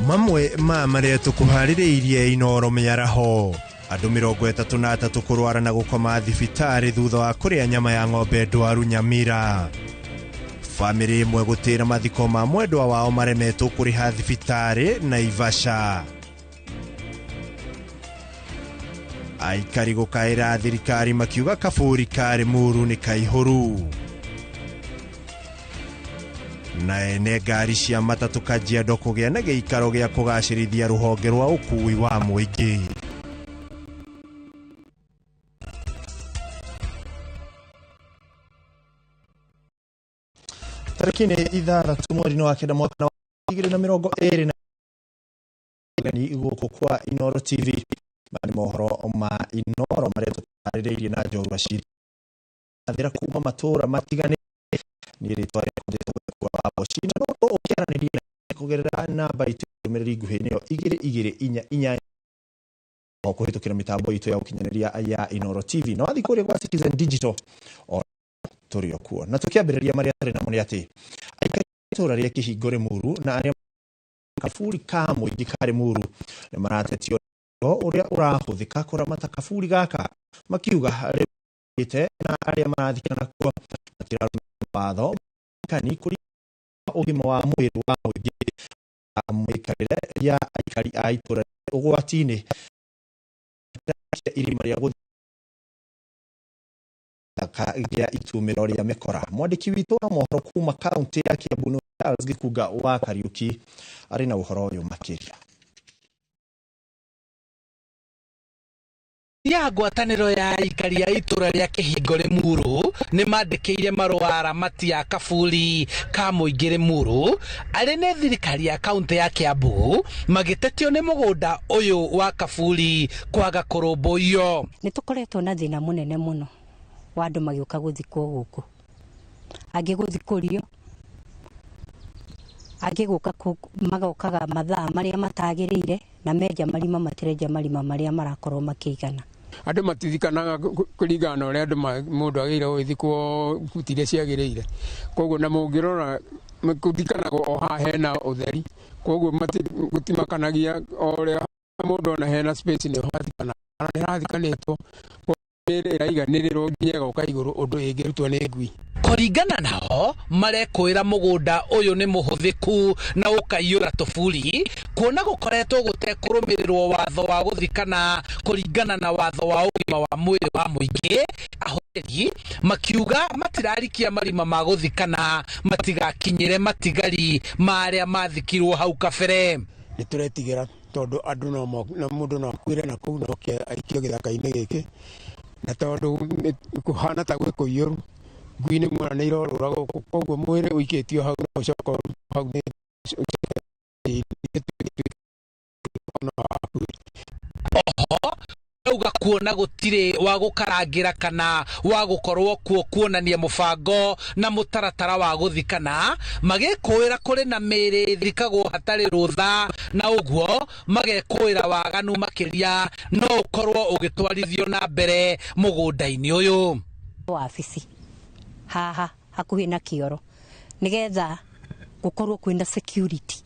Mamwe ma maria tukuhaririirie Inooro miaraho andu 33 kurwara na gukoma thibitari thutha wa kuria nyama ya ng'ombe ndwaru Nyamira. Family imwe gutira mathiko ma mwendwa wao maremetwo kuriha thibitari Naivasha. Aikari gukaira thirikari makiuga kaburi kari Muru ni kaihuru. Na ene ngari cia matatu Kajiado kugĩa na gĩikaro gĩa kũgacĩrithia rũhonge rwa ũkui wa mũingĩ. Tarĩki nĩ 6 mweri wa kenda mwaka wa 2020 ni gũkũ kwa Inooro TV. Mani mohoro ma Inooro marĩa tũtarĩrĩirie na Njorua Ciri. Athira kuma matũra matigane ni ritwa kwa Boshina no okiaranĩria kugerera namba itu mĩrĩri nguhĩ nĩyo 2244 okuhĩtũkĩra mitambo itu ya ũkinyanĩria ya Inooro TV no athi kũrĩa kwa Citizen Digital tũrĩ okuo na tũkĩambĩrĩria marĩa tũrĩ namo nĩ atĩ aikari itũra rĩa Kĩhingũre Muru na arĩa kaburi ka mũingĩ karĩ Muru nĩ maratetio ũrĩa ũrahũthĩka kũramata kaburi gaka makiuga rĩte na arĩa marathikana kuo watho kani kuri ũgima wa mwĩrĩ wa mũingĩ mĩikarĩre ya aikari a itũra ũgwati-inĩ irima rĩa gũthaka itumĩro rĩa mĩkora. Mwandĩki witũ wa mohoro kuma kaunti ya Kiambu Charles Gĩkunga wa Kariuki arĩ na ũhoro ũyũ makĩria. Ya ngwatanĩro ya aikari a itũra rĩa Kĩhingũre Muru nĩ mandĩkĩire marũa aramati ya kaburi ka mũingĩ Muru arĩ nĩ thirikari ya kaunti ya Kiambu magĩtetio nĩ mũgũnda ũyũ wa kaburi kwaga kũrũmbũiyo. Nĩ tũkoretwo na thĩna mũnene mũno wa andũ magĩũka gũthikwo gũkũ, angĩ gũthikũrio, angĩ gũka magokaga mathaa marĩa matagĩrĩire na menja marima matirenja marima marĩa marakorwo makĩigana. Andũ matithikanaga kũringana ũrĩa andũ mũndũ agĩrĩirwo gũthikwo buti iria ciagĩrĩire. Koguo na mũngĩrora gũthikanaga o haha hena ũtheri, koguo gũtimakanagia o ũrĩa mũndũ ona hena space nĩ hathikana nĩ hathikanĩtwo ĩraiganĩrĩrwo nginya ĩgoka igũrũ ũndũ ĩngĩrutwo nĩ ngui. Kũringana nao marekwĩra mũgũnda ũyũ nĩ mũhũthĩku na ũkaiyũra tũburi kuona gũkoretwo gũtekũrũmĩrĩrwo watho wa gũthikana kũringana na watho wa ũgima wa mwĩrĩ wa mũingĩ. Ahoteri makiuga matirarikia marima ma gũthikana matigakinyĩre matigari ma arĩa mathikirwo hau kabere. Nĩ tũretigĩra tondũ andũ no mũndũ no akuĩre na kũu no aikio gĩthaka-inĩ gĩkĩ na tondũ kũhana ta gwĩ kũiyũru ngui nĩ mwana nĩ irorũra gũkũ, koguo mwĩrĩ ũikĩtio hau na ũcoka hau nĩ oho auga kuona gũtirĩ wa gũkarangĩra kana wa gũkorwo kuo kuonania mũbango na mũtaratara wa gũthikana magĩkũĩra kũrĩ na mĩĩrĩ thikagwo hatarĩ rũtha na ũguo magekũĩra waganu makĩria no ũkorwo ũgĩtwarithio na mbere mũgũnda-inĩ ũyũ. Wabici haha hakuhĩ na kĩoro nĩgetha gũkorwo kwĩna security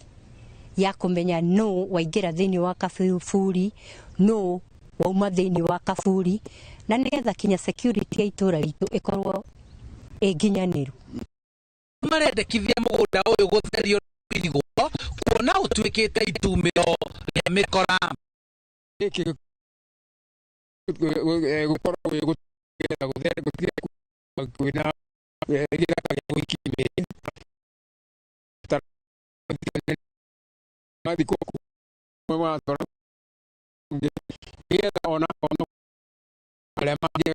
ya kũmenya no waingĩra thĩinĩ wa kaburi no wauma thĩinĩ wa kaburi na nĩgetha kinya security ya itũra ritũ ĩkorwo ĩnginyanĩru. Marendekithia mũgũnda ũyũ gũtherio irigwo kuona ũtuĩkĩte itumĩro rĩa mĩkora. Gĩkĩ gũkorwo gũtigetha gũtheria kwĩna gĩthaka gĩa gũikia mĩrĩ mathikwo matwara nĩgetha ona arĩa mangĩ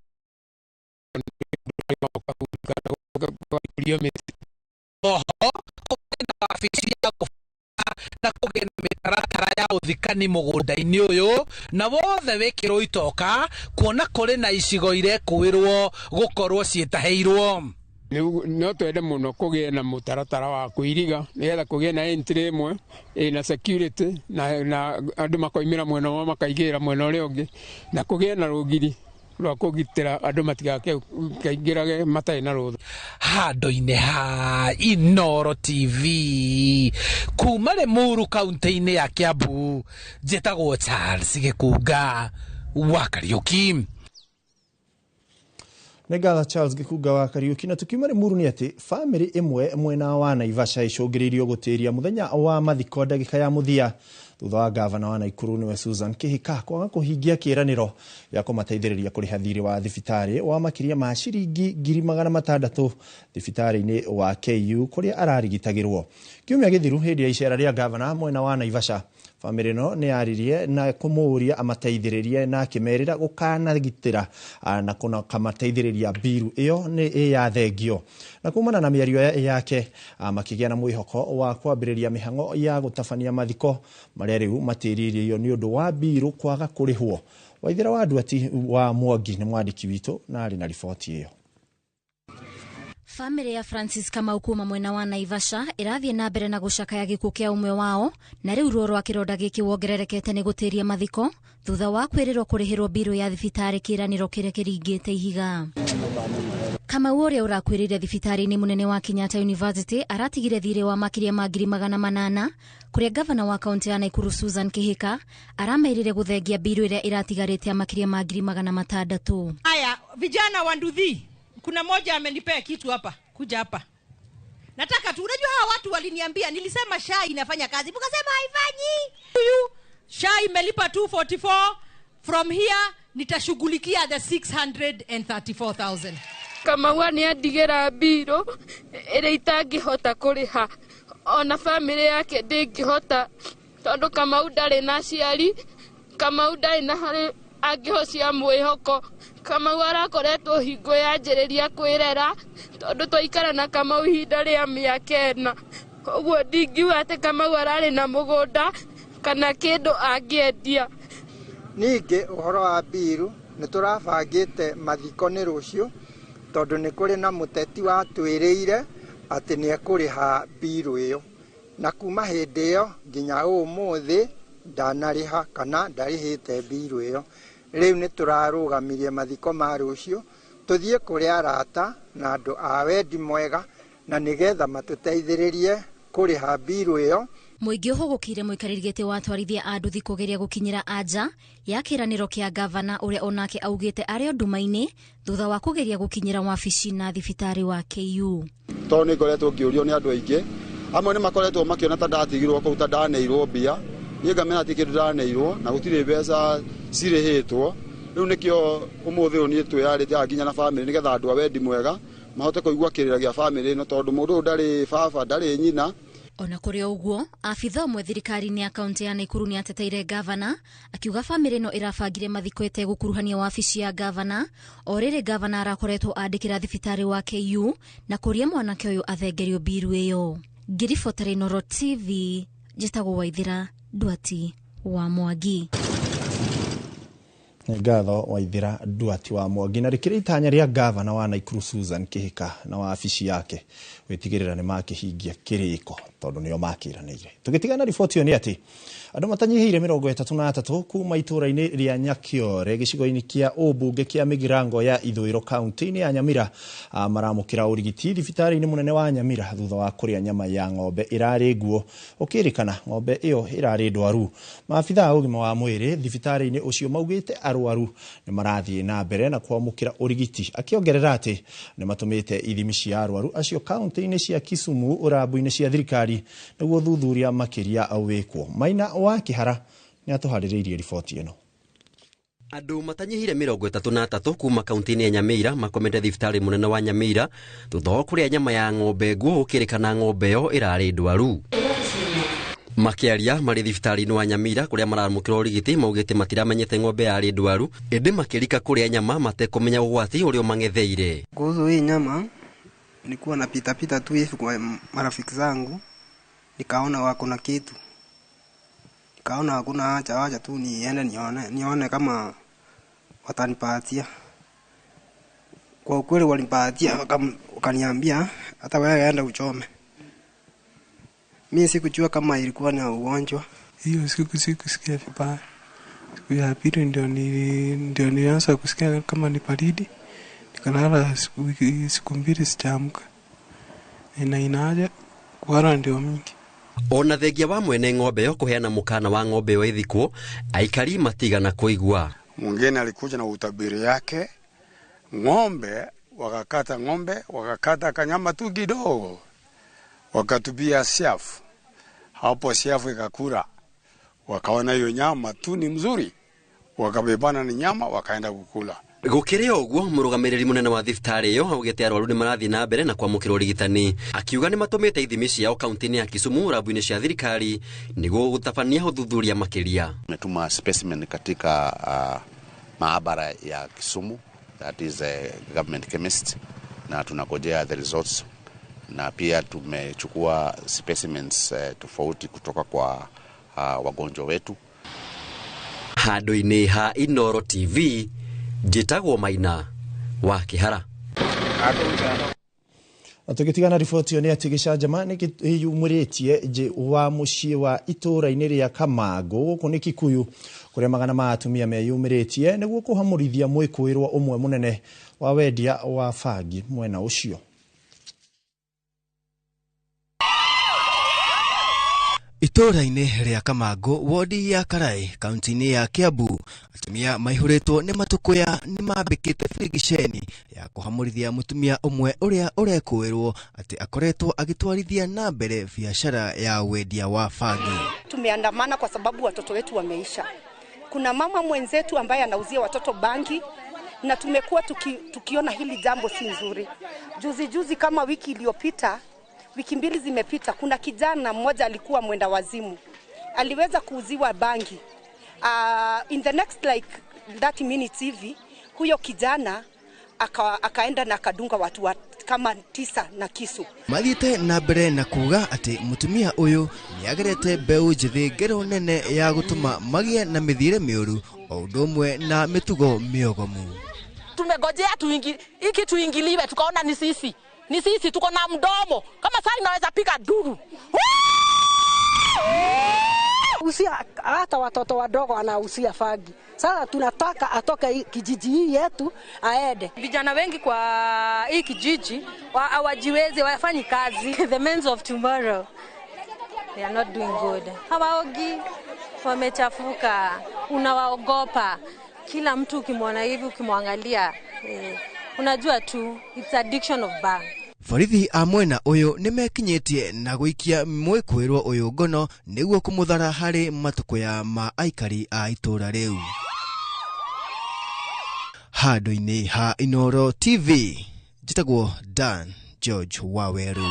oho kũgĩa na wabici ya na kũgĩa na mĩtaratara ya ũthikani mũgũnda-inĩ ũyũ na wothe wĩkĩrwo itoka kuona kũrĩ na icigo irekũĩrwo gũkorwo ciĩtahĩirwo. No twende mũno kũgĩa na mũtaratara wa kũiriga nĩgetha kũgĩa na entry ĩmwe ĩna security na andũ makoimĩra mwena ũmwe makaingĩra mwena ũrĩa ũngĩ na kũgĩa na rũgiri rwa kugitira andu matigake kaingirage matai na rutha handu-inĩ ha Inooro TV kuma Limuru kaunti-inĩ ya Kiambu njĩtagwo Charles Gĩkunga wa Kariũki. Nĩngatha Charles Gĩkunga wa Kariũki. Na tukiuma Limuru nĩ atĩ bamĩrĩ ĩmwe mwena wa Naivasha icũngĩrĩirio gũtĩria mũthenya wa mathiko ndagĩka ya mũthia thutha wa gavana wa Naikuru nĩwe Susan Kĩhĩka kwaga kũhingia kĩĩranĩro gĩa kũmateithĩrĩria kũrĩha thirĩ wa thibitarĩ wa makĩria ma ciringi 600,000 thibitarĩ-inĩ wa KU kũrĩa ararigitagĩrwo. Kiumia gĩthiru hĩndĩ ya icera rĩa gavana mwena wa Naivasha, bamĩrĩ ĩno nĩ yaririe na kũmũũria amateithĩrĩrie na akĩmerĩra gũkanagitĩra na kamateithĩrĩria biru ĩyo nĩ ya thengio. Na kumana na mĩario yake makĩgĩa na mwĩhoko wa kwambĩrĩria mĩhang'o ya gũtabania mathiko marĩa rĩu matĩrĩirio nĩ ũndũ wa biru kwaga kũrĩhwo. Waithĩra wa Nduati wa Mwangi nĩ mwandĩki witũ na arĩ na riboti ĩyo. Family ya Francis Kamau kuma mwena wa Naivasha ĩrathiĩ na mbere na gũcakaya gĩkuũ kĩa ũmwe wao, na rĩu ruo rwa kĩronda gĩkĩ wongererekete nĩ gũtĩria mathiko thutha wa kwĩrĩrwo kũrĩhĩrwo biru ya thibitarĩ kĩĩranĩro kĩrĩa kĩringĩte ihiga. Kamau ũrĩa ũrakwĩrĩire thibitarĩ-inĩ mũnene wa Kenyatta University aratigire thirĩ wa makĩria ma 800,000 kũrĩa gavana wa kaunti ya Naikuru Susan Kĩhĩka aramerire gũthengia biru ĩrĩa ĩratigarĩte makĩria ma 600,000. Haya, vijana wa Nduthi, kuna moja amenipea kitu hapa, kuja hapa. Nataka tu, unajua hawa watu waliniambia, nilisema SHA inafanya kazi, mkasema haifanyi. Huyu SHA imelipa 244, from here nitashughulikia the 634,000. Kama wani andigera biro ĩrĩa itangĩhota kũrĩha, ona family yake ndĩngĩhota tondũ Kamau ndarĩ na aciari, Kamau ndarĩ na harĩ angĩhocia mwĩhoko. Kamau arakoretwo hingo yanjĩrĩria kwĩrera tondũ twaikara na Kamau ihinda rĩa mĩaka 4. Ũguo ndingiuga atĩ Kamau ararĩ na mũgũnda kana kĩndũ angĩendia. Ningĩ ũhoro wa biru nĩ tũrabangĩte mathiko nĩ rũciũ tondũ nĩ kũrĩ na mũteti wa twĩrĩire atĩ nĩ ekũrĩha biru ĩyo, na kuma hĩndĩ ĩyo nginya ũmũthĩ ndanarĩha kana ndarĩhĩte biru ĩyo. Rĩu nĩ tũrarũgamirie mathiko ma rũciũ tũthiĩ kũrĩ arata na andũ a wendi mwega na nĩgetha matũteithĩrĩrie kũrĩha biru ĩyo. Mũingĩ ũhũgũkĩire mũikarĩri gĩtĩ wa atwarithia a nduthi kũgeria gũkinyĩra anja ya kĩĩranĩro kĩa gavana ũrĩa onake augĩte arĩ nduma-inĩ thutha wa kũgeria gũkinyĩra wabici na thibitarĩ wa KU. Tondũ nĩ ngoretwo ngĩũrio nĩ andũ aingĩ, amwe nĩ makoretwo makiona ta ndatigirwo kũu ta ndaneirwo mbia, niĩ ngamenya atĩ kĩndũ ndaneirwo na gũtirĩ mbeca cirĩhĩtwo. Rĩu nĩkĩo ũmũthĩ ũyũ niĩ twĩyarĩte nginya na bamĩrĩ nĩgetha andũ a wendi mwega mahote kũigua kĩrĩra gĩa bamĩrĩ ĩno tondũ mũndũ ũyũ ndarĩ baba ndarĩ nyina. Ona kũrĩ ũguo, abitha ũmwe thirikari-inĩ ya kaunti ya Naikuru nĩ ateteire gavana akiuga bamĩrĩ ĩno ĩrabangire mathiko ĩtegũkuruhania wabici ya gavana, o rĩrĩ gavana arakoretwo andĩkĩra thibitarĩ wa KU na kũria mwanake ũyũ athengerio biru ĩyo. Ngiribotera Inooro TV, njĩtagwo Waithĩra Nduati wa Mwangi. Ngatho Waithĩra Nduati wa Mwangi. Na rĩkĩrĩ itanya rĩa gavana wa Naikuru Susan Kĩhĩka na wabici yake wĩtigĩrĩra nĩ makĩhingia kĩrĩko tondũ nĩo makĩranĩire. Tũgĩtigana riboti ĩyo nĩ atĩ andũ matanyihĩire 33 kuma itũra-inĩ rĩa Nyakiore gĩcigo-inĩ kĩa ũmbunge kĩa Mĩgirango ya ithũĩro kaunti-inĩ ya Nyamira maramũkĩra ũrigiti thibitarĩ-inĩ mũnene wa Nyamira thutha wa kũrĩa nyama ya ng'ombe ĩrarĩ nguo, ũkĩrĩkana ng'ombe ĩyo ĩrarĩ ndwaru. Maabitha a ũgima wa mwĩrĩ thibitarĩ-inĩ ũcio maugĩte arwaru nĩ marathiĩ na mbere na kwamũkĩra ũrigiti, akĩongerera atĩ nĩ matũmĩte ithimi cia arwaru acio kaunti-inĩ cia Kisumu, Urambu-inĩ cia thirikari nĩguo thuthuria makĩria wĩkwo. Maina wa Kĩhara nĩ atũharĩrĩirie riboti ĩno. Andũ matanyihire 33 kuma kaunti-inĩ ya Nyamira makomete thibitarĩ mũnene wa Nyamira thutha wa kũrĩa nyama ya ng'ombe nguo, ũkĩrĩkana ng'ombe ĩyo ĩrarĩ ndwaru. Makĩaria marĩ thibitarĩ-inĩ wa Nyamira kũrĩa maramũkĩra ũrigiti maugĩte matiramenyete ng'ombe yarĩ ndwaru, ĩndĩ makĩrika kũrĩa nyama matekũmenya ũgwati ũrĩa mang'etheire. Kuhusu hii nyama nilikuwa napita tu hivi kwa marafiki zangu, nikaona wako na kitu, nikaona hakuna haja tu niende nione kama watanipatia. Kwa ukweli walinipatia, wakaniambia hata wewe aenda uchome. Mimi sikujua kama ilikuwa na ugonjwa. Hiyo siku sikia vibaya. Siku ya pili ndio nilianza kusikia kama ni baridi. Nikalala siku mbili sijaamka. Inaja kuhara ndio mingi. Ona thengia wa mwene ng'ombe yo kuheana mukana wa ng'ombe yo ithikwo, aikari matigana kuigua. Mwingine alikuja na utabiri yake, ng'ombe wakakata kanyama tu kidogo, wakatupia siafu. Hapo siafu ikakura, wakaona hiyo nyama tu ni mzuri, wakabebana ni nyama wakaenda kukula. Gukire ogwo murugamiriri munene wa thibitari yo augite arwaru ni marathi na mbere na kwamukira urigitani, akiuga ni matumite ithimi ciao kaunti-ini ya Kisumu rabu-ini cia thirikari niguo gutabania uthuthuria makiria. Tumetuma specimen katika maabara ya Kisumu, that is a government chemist, na tunagojea the results, na pia tumechukua specimens tofauti kutoka kwa wagonjwa wetu. Handu-ini ha Inoro TV, Jitagwo Maina wa Kihara. Tukitigana riboti yo ni ati gicanjama ni hiyumuritie je wa mucii wa itura-ini ria Kamango guku ni Kikuyu kuria magana ma atumia meyumiritie niguo kuhamurithia mwikuirwo umwe munene wa wendia wa bangi mwena ucio. Itura-ini ria Kamango wodi ya Karai kaunti-ini ya Kiambu, atumia maihuritwo ni matukuya ni mambikite frigisheni ya kuhamurithia mutumia umwe uria urekuirwo ati akoretwo agitwarithia na mbere biashara ya wendia wa bangi. Tumeandamana kwa sababu watoto wetu wameisha. Kuna mama mwenzetu ambaye anauzia watoto bangi na tumekuwa tukiona hili jambo si nzuri. Juzi kama wiki iliyopita, wiki mbili zimepita, kuna kijana mmoja alikuwa mwenda wazimu. Aliweza kuuziwa bangi. In the next like 30 minutes hivi, huyo kijana akaenda na akadunga watu kama 9 na kisu. Mathiite na mbere na kuga ati mutumia uyu niagerete mbeu njithi ngero nene ya gutuma magie na mithire miuru o ndomwe na mitugo miogomu. Tumegojea iki tuingiliwe, tukaona ni sisi tuko na mdomo kama sasa inaweza piga duru. Usia hata watoto wadogo anausia fagi. Sasa tunataka atoke kijiji hii yetu aende. Vijana wengi kwa hii kijiji hawajiwezi, wafanye kazi. The men of tomorrow, they are not doing good. Hawaogi, wamechafuka, unawaogopa. Kila mtu ukimwona hivi ukimwangalia unajua tu it's addiction of bang. Borithi a mwena uyu nimekinyitie na guikia mwikuirwo uyu ngono niguo kumuthara hari matukuya ma aikari a itura riu. Handu-ini ha Inoro TV, Jitagwo Dan George Waweru.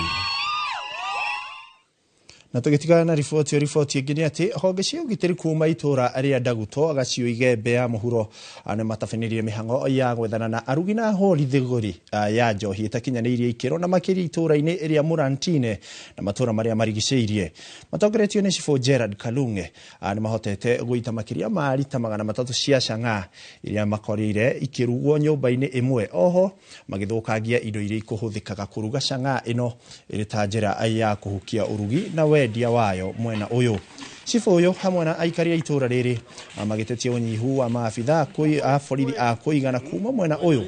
Na tugitigana na riboti ingĩ ati honge cia ugitiri kuma itura aria Ndaguto agacio igembe ya muhuro ane matafenirie mihango ya gwethana na arugi na hori thiguri ya njohi itakinyanirie ikiro na makiri itura-ini iria Murantine na matura maria marigiceirie. Matongoretio ni Chifu Gerard Kalunge ane mahotete guita makiria ma lita 300 cia cang'a iria makorire ikirugwo nyumba-ini imwe. Oho magithukangia indo iria ikuhuthikaga kuruga cang'a ino iri ta njira ya kuhukia urugi na wendia wayo mwena uyu. Chifu uyu hamwe na aikari a itura riri magitetie unyihu wa maabitha a borithi a kuigana kuma mwena uyu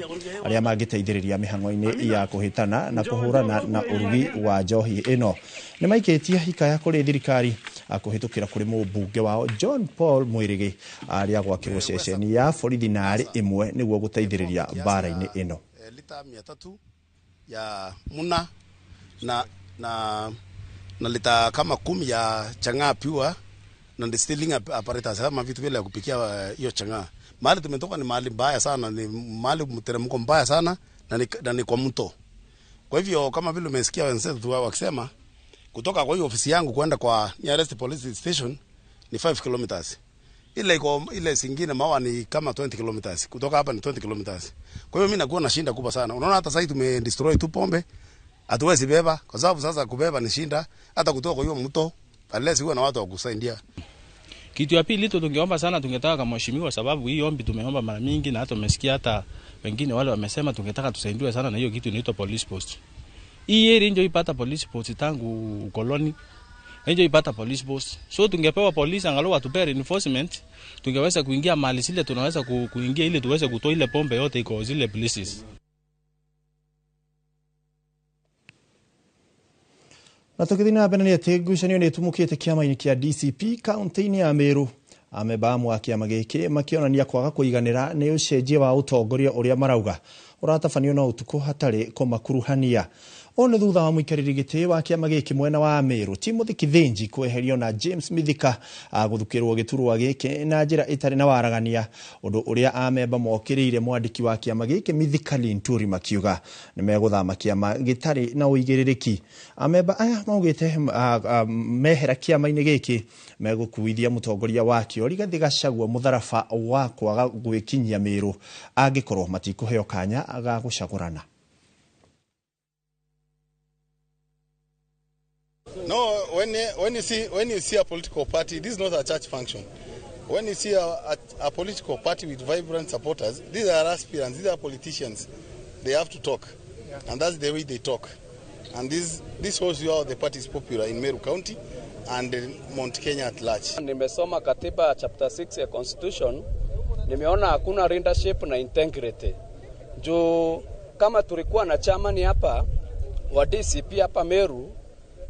aria mangiteithiriria mihango-ini ya kuhitana na kuhurana na urugi wa njohi ino. Ni maikitie hikaya kuri thirikari akuhitukira kuri mubunge wao John Paul Mwirigi aria gwakirwo ceceni ya borithi nari imwe niguo guteithiriria bara-ini ino. Lita 300 ya muna na lita kama 10 ya chang'aa pure na distilling apparatus kama vitu vile ya kupikia hiyo chang'aa. Mahali tumetoka ni mahali mbaya sana, ni mahali mteremko mbaya sana na ni kwa mto. Kwa hivyo kama vile umesikia wenzetu wakisema kutoka kwa hiyo ofisi yangu kwenda kwa nearest police station ni 5 kilometers. Ile singine mawa ni kama 20 kilometers. Kutoka hapa ni 20 kilometers. Kwa hivyo mimi nakuwa na shinda kubwa sana. Unaona hata sasa tumedestroy tu pombe. Hatuwezi beba kwa sababu sasa kubeba ni shinda, hata kutoka kwa hiyo mto unless uwe na watu wa kusaidia. Kitu ya pili tungeomba sana, tungetaka kama mheshimiwa, sababu hii ombi tumeomba mara mingi na hata umesikia hata wengine wale wamesema tungetaka tusaidiwe sana na hiyo kitu inaitwa police post. Hii area ndio ipata police post tangu koloni. Haijaipata police post. So tungepewa polisi angalau watupe reinforcement, tungeweza kuingia mahali zile tunaweza kuingia ili tuweze kutoa ile pombe yote iko zile places. Na tukithina mbere ni ati ngucanio ni tumukite kiama-ini kia DCP kaunti-ini ya Meru. Ameba amwe a kiama giki makionania kwaga kuiganira ni ucenjia wa utongoria uria marauga uratabanio na utuku hatari kumakuruhania. One thutha wa muikariri giti wa kiama giki mwena wa Meru Timothy Kithinji kweherio na James Mithika guthukirwo giturwa giki na njira itari na waragania, undu uria ameba mokiriire mwandiki wa kiama giki Mithika Linturi makiuga ni meguthama kiama gitari na uigiririki. Ameba aya maugite mehera kiama-ini giki megukuithia mutongoria wakio Rigathi Gachagua mutharaba wa kwaga gwikinyia Meru angikorwo matikuheo kanya aga gucagurana. No, when you see a political party, this is not a church function. When you see a political party with vibrant supporters, these are aspirants, these are politicians. They have to talk, and that's the way they talk. And this shows you how the party is popular in Meru County and Mount Kenya at large. Nimesoma katiba chapter 6 ya constitution, nimeona hakuna leadership na integrity. Juu kama tulikuwa na chamani hapa wa DCP hapa Meru,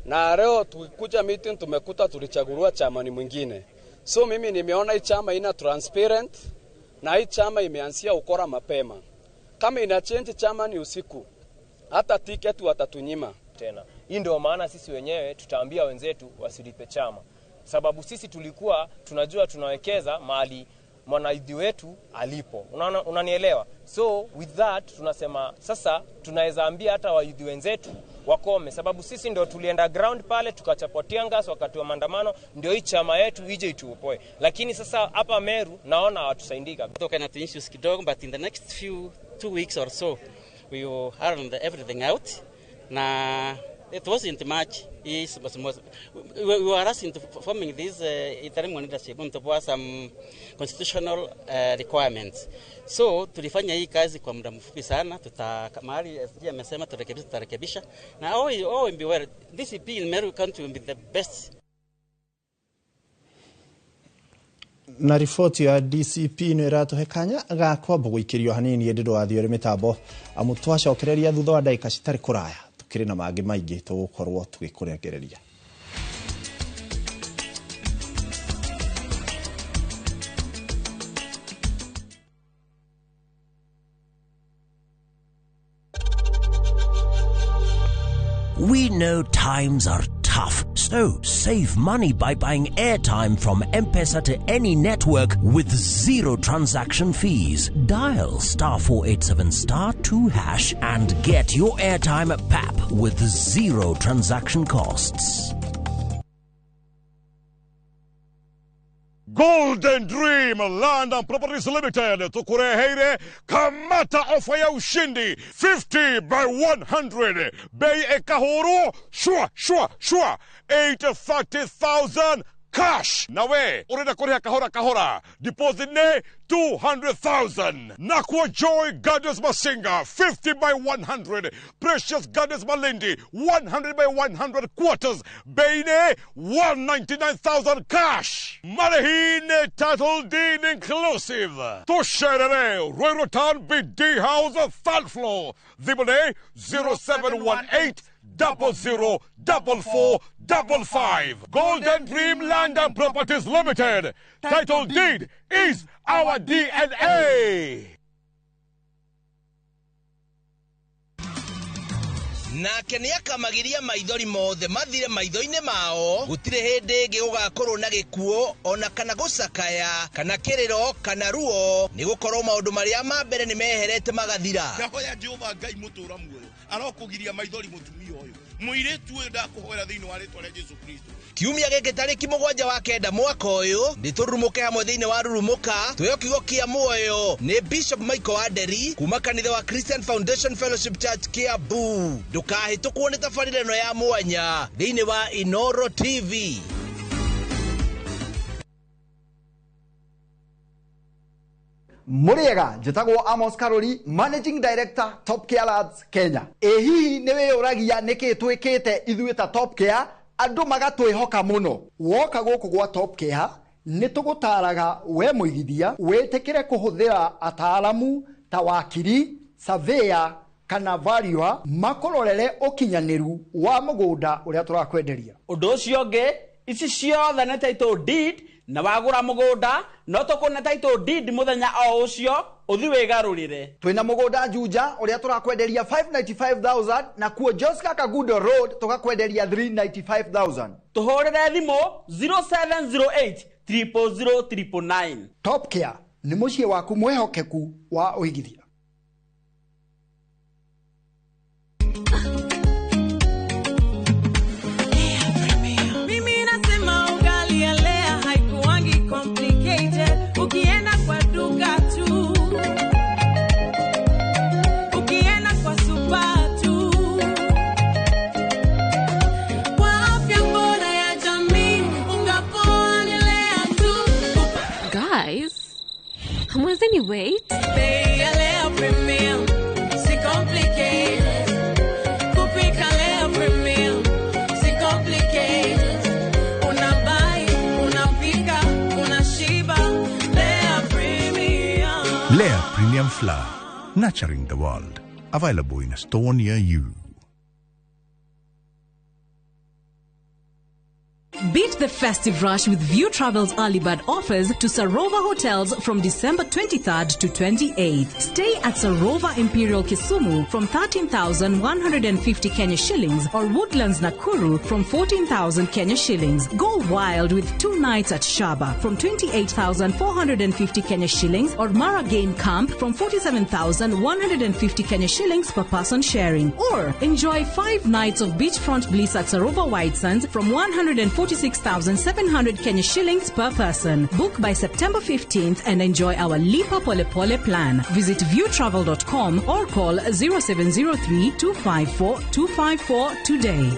na leo tukikuja meeting tumekuta tulichaguliwa chamani mwingine. So mimi nimeona hii chama ina transparent na hii chama imeanzia ukora mapema. Kama ina change chama ni usiku, hata ticket watatunyima tena. Hii ndio maana sisi wenyewe tutaambia wenzetu wasilipe chama. Sababu sisi tulikuwa tunajua tunawekeza mahali mwanaidhi wetu alipo. Unanielewa? So with that tunasema sasa tunaweza ambia hata waidhi wenzetu wakome, sababu sisi ndio tulienda ground pale tukachapotia ngas wakati wa maandamano, ndio hii chama yetu ije ituopoe. Lakini sasa hapa Meru naona hawatusaidika. Toka na issues kidogo, but in the next 2 weeks or so we will iron everything out. Na it wasn't much. We were asking to forming this interim leadership to some constitutional requirements. So tulifanya hii kazi kwa muda mfupi sana. Mahali SG amesema tutarekebisha. Na all will be well. DCP in Meru County will be the best. Na ripoti ya DCP no iratuhe kanya ga kwamba guikirio hanini endido athio mitambo amutwacokereria thutha wa ndaika citari kuraya tukiri na mangi maingi tugukorwo tugikurengereria. We know times are tough, so save money by buying airtime from M-Pesa to any network with zero transaction fees. Dial *487*2# and get your airtime PAP with zero transaction costs. Golden Dream Land and Properties Limited tukureheire kamata ofa ya ushindi 50 by 100 bei ekahoro shua 830,000 cash. Nawe urenda kuriha kahora deposit ne 200,000. Nakwa Joy Gardens Masinga 50 by 100. Precious Gardens Malindi 100 by 100 quarters. Beine 199,000 cash. Marahine title deed inclusive. Tosherere Roy Rotan BD House 3rd floor. Zibone 0718 004455. Golden Dream Land and Properties Limited. Title deed is our DNA. Nake niakamagiria maithori mothe mathire maitho-ini mao gutire hindi ingi ugakorwo na gikuo ona kana gucakaya kana kiriro kana ruo ni gukorwo maundu maria ma mbere ni meherete magathira. Ndahoya Jehova Ngai mutura muoyo arokugiria maithori mutumia uyu muiretu uyu ndakuhoera thiini wa ritwa ria Jesu Kristo. Kiumia giki tariki 7 wa kenda mwaka uyu nditurumuke hamwe thiini wa rurumuka tuyo kiugo kia muoyo ni Bishop Michael Aderi kuma kanitha wa Christian Foundation Fellowship Church Kiambu. Ndukahitukwo ni tabarĩra ĩno ya mwanya thiini wa Inoro TV. Muriega njitagwo Amos Karori, Managing Director Top Care Lads Kenya. Hihi niwe uragia niki twikite ithuĩ ta Top Care andu magatwihoka muno woka guku gwa Top Care nitugutaraga we muigithia wetekere kuhuthira ataalamu ta wakiri surveyor kana valuer makororere ukinyaniru wa mugunda uria turakwenderia. Undu ucio ngi ici ciothe na title deed na wagura mugunda no tukuna title deed muthenya o ucio uthi wigarurire. Twina mugunda Juja uria turakwenderia 595,000 na kuo Josca Kagundo Road tukakwenderia 395,000. Tuhurire thimu 0708 000 Top Care ni mucie waku mwehokeku wa uigithia. Ukienda kwa duka tu, ukienda kwa supa tu, kwa afya bora ya jamii ungaponelea tu. Guys, hamwezeni wait? Bei ya Lea Premium, si complicated. Kupika Lea Premium, si complicated. Unabai, unapika, unashiba. Lea Premium Flour, nurturing the world. Available in a store near you. Beat the festive rush with View Travel's early bird offers to Sarova Hotels from December 23rd to 28th. Stay at Sarova Imperial Kisumu from 13,150 Kenya shillings or Woodlands Nakuru from 14,000 Kenya shillings. Go wild with 2 nights at Shaba from 28,450 Kenya shillings or Mara Game Camp from 47,150 Kenya shillings per person sharing. Or enjoy 5 nights of beachfront bliss at Sarova White Sands from 146,700 Kenya shillings per person. Book by September 15th and enjoy our Lipa Pole Pole plan. Visit viewtravel.com or call 0703 254 254 today.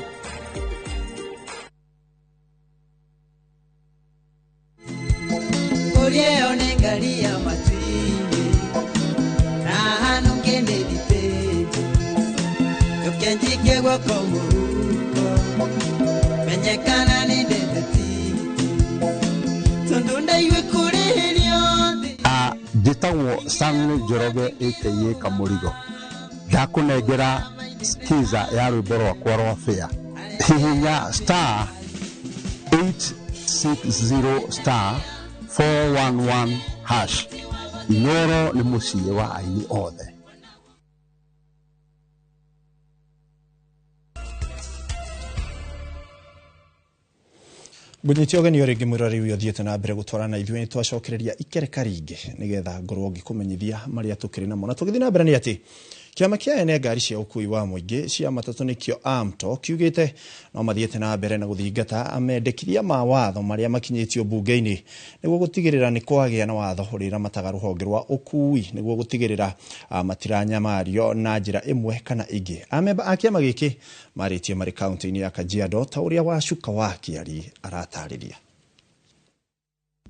Jitangwo Samuel Joroge aka Kamurigo ndakunengera skiza ya rwimbo rwakwa rwa fair hihinya star 860 star 411 hash Inoro ni muciĩ wa aini othe. Gunyiti ogeni ori ngimwira riu yothiete na mbere gutwarana ithuĩ ni twacokereria ikereka ringi nigetha ngorwo ngikumenyithia maria tukiri namo na tugithi na mbere ni ati kiama kia ene ngari cia ukui wa muingi cia matatu nikio AMTO kiugite no mathiete na mbere na guthingata amendekithia ma watho maria makinyitio bunge-ini niguo gutigirira ni kwagia na watho urira mataga ruhonge rwa ukui niguo gutigirira matiranya mario na njira imwe kana ingi. Amemba a kiama giki maritie mari county-ini ya Kajiado ta uria wacuka wa kiari aratariria.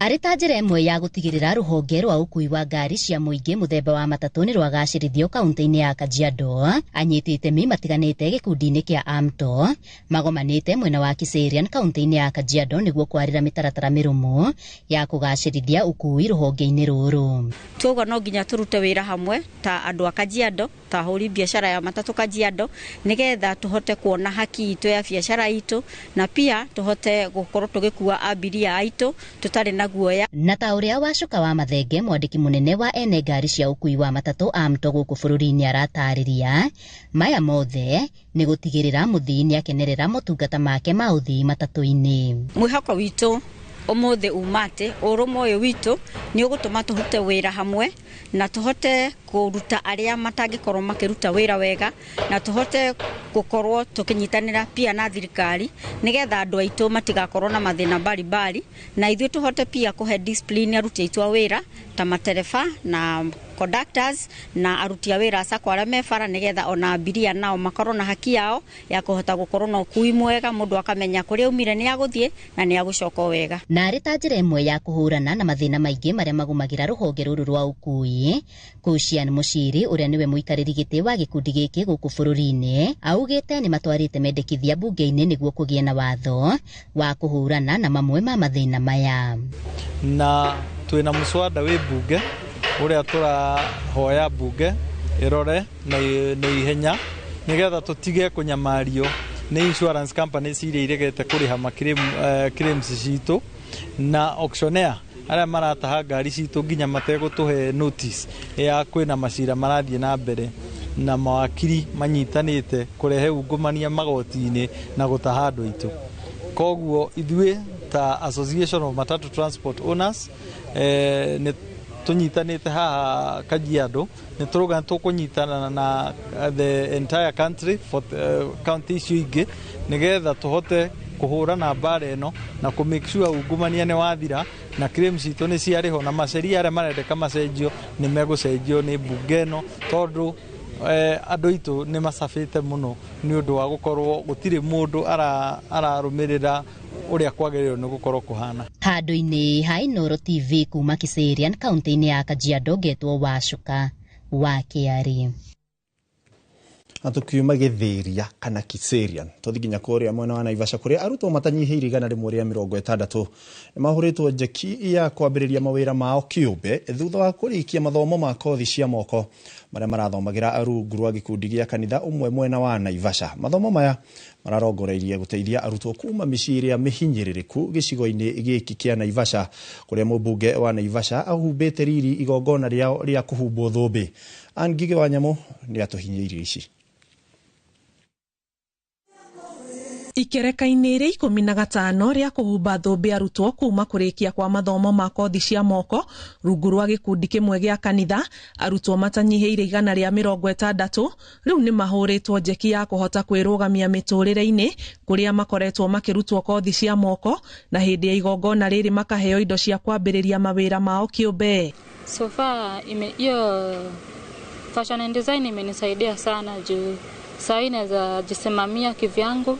Arĩ njĩra ĩmwe ya gũtigĩrĩra rũhonge rwa ũkui wa ngari cia mũingĩ mũthemba wa matatũ nĩ rwagacĩrithio kaunti-inĩ ya Kajiado, anyitĩte itemi matiganĩte gĩkundi-inĩ kĩa AMTO magomanĩte mwena wa Kiserian kaunti-inĩ ya Kajiado nĩguo kwarĩra mĩtaratara mĩrũmu ya kũgacĩrithia ũkui rũhonge-inĩ rũrũ. Tuoguo no nginya tũrute wĩra hamwe ta andũ a Kajiado, ta ahũri biashara ya matatũ Kajiado, nĩgetha tũhote kuona haki itũ ya biashara itũ na pia tũhote gũkorwo tũgĩkua abiria aitũ tũtarĩ na guoya. Na ta ũrĩa wacuka wa mathenge mwandĩki mũnene wa ene ngari cia ũkui wa matatũ AMTO gũkũ bũrũri-inĩ aratarĩria maya mothe nĩ gũtigĩrĩra mũthii nĩ akenerera motungata make ma ũthii matatũ-inĩ. Mwĩhoko witũ ũmũthĩ umate ũrũmwe ũyũ witũ nĩ ũgũtũma tũhote wĩra hamwe na tũhote kũruta arĩa matangĩkorwo makĩruta wĩra wega na tũhote gũkorwo tũkĩnyitanĩra pia na thirikari nĩgetha andũ aitũ matigakorwo na mathĩna mbalimbali na ithuĩ tũhote pia kũhe discipline aruti aitũ a wĩra ta matereba na conductors na aruti a wira SACCO arĩa me bara nigetha ona abiria nao makorwo na haki yao ya kuhota gukorwo na ukui mwega, mundu akamenya kuria umire ni aguthie na ni agucoka wega. Na arĩ ta njĩra ĩmwe ya kũhũrana na mathĩna maingĩ marĩa magumagira rũhonge rũrũ rwa ukui, Kucian Muchiri ũrĩa niwe mũikarĩri gĩtĩ wa gĩkundi gĩkĩ gũkũ bũrũri-inĩ augĩte nĩ matwarĩte mendekithia bunge-inĩ nĩguo kũgĩe na watho wa kũhũrana na mamwe ma mathĩna maya. Na twĩna mũswada wĩ bunge ũrĩa tũrahoya bunge ĩrore na ihenya nigetha tũtige kũnyamario nĩ insurance companies iria iregete kũrĩha claims citũ na auctioneer arĩa marataha ngari citũ nginya mategũtũhe notice ya kwĩna macira marathiĩ na mbere na mawakiri manyitanĩte kũrehe ungumania magoti-inĩ na gũtaha andũ aitũ. Koguo ithuĩ ta Association of Matatu Transport Owners nĩ tunyitanĩte haha Kajiado, nĩ tũrũgana tũkũnyitana na the entire country for county icio ingĩ nigetha tũhote kuhurana mbara ĩno na ku make sure ungumania nĩ wathira na claims citũ nĩ ciarĩho na maceria arĩa marendeka macenjio nĩ megũcenjio nĩ bunge ĩno tondũ andũ aitũ nĩ macabĩte mũno nĩ ũndũ wa gũkorwo gũtirĩ mũndũ ararũmĩrĩra ũrĩa kwagĩrĩirwo nĩ gũkorwo kũhana. Handũ-inĩ ha Inooro TV kuma Kiserian kaunti-inĩ ya Kajiado ngetwo Wacuka wa Kiari. Atukiuma Gĩthĩria kana Kiserian tũthi nginya kũrĩa mwena wa Naivasha kũrĩa arutwo matanyihĩire 160 nĩmahũrĩtwo njeki ya kwambĩrĩria mawĩra mao kĩũmbe thutha wa kũrĩkia mathomo ma kothi cia moko marĩa marathomagira rungu rwa gĩkundi gĩa kanitha ũmwe mwena wa Naivasha. Mathomo maya mararongoreirie gũteithia arutwo kuma mĩciĩ ĩrĩa mĩhinyĩrĩrĩku gĩcigo-inĩ gĩkĩ kĩa Naivasha kũrĩa mũmbunge wa Naivasha ahumbĩte riri igongona rĩa kũhumbwo thũmbĩ. Angige wa Nyamũ nĩ atuhinyĩirie ici. Ikereka-inĩ rĩa 15 rĩa kũhumba thũmbĩ arutwo kuma kũrĩkia kwa mathomo ma kothi cia moko rungu rwa gĩkundi kĩmwe gĩa kanitha, arutwo matanyihĩire 160 rĩu nĩ mahũrĩtwo njeki ya kũhota kwĩrũgamia mĩtũrĩre-inĩ kũrĩa makoretwo makĩrutwo kothi cia moko na hĩndĩ ya igongona rĩrĩ makaheo indo cia kwambĩrĩria mawĩra mao kĩũmbe. So far hiyo fashion and design imenisaidia sana juu sasa naweza jisimamia kivyangu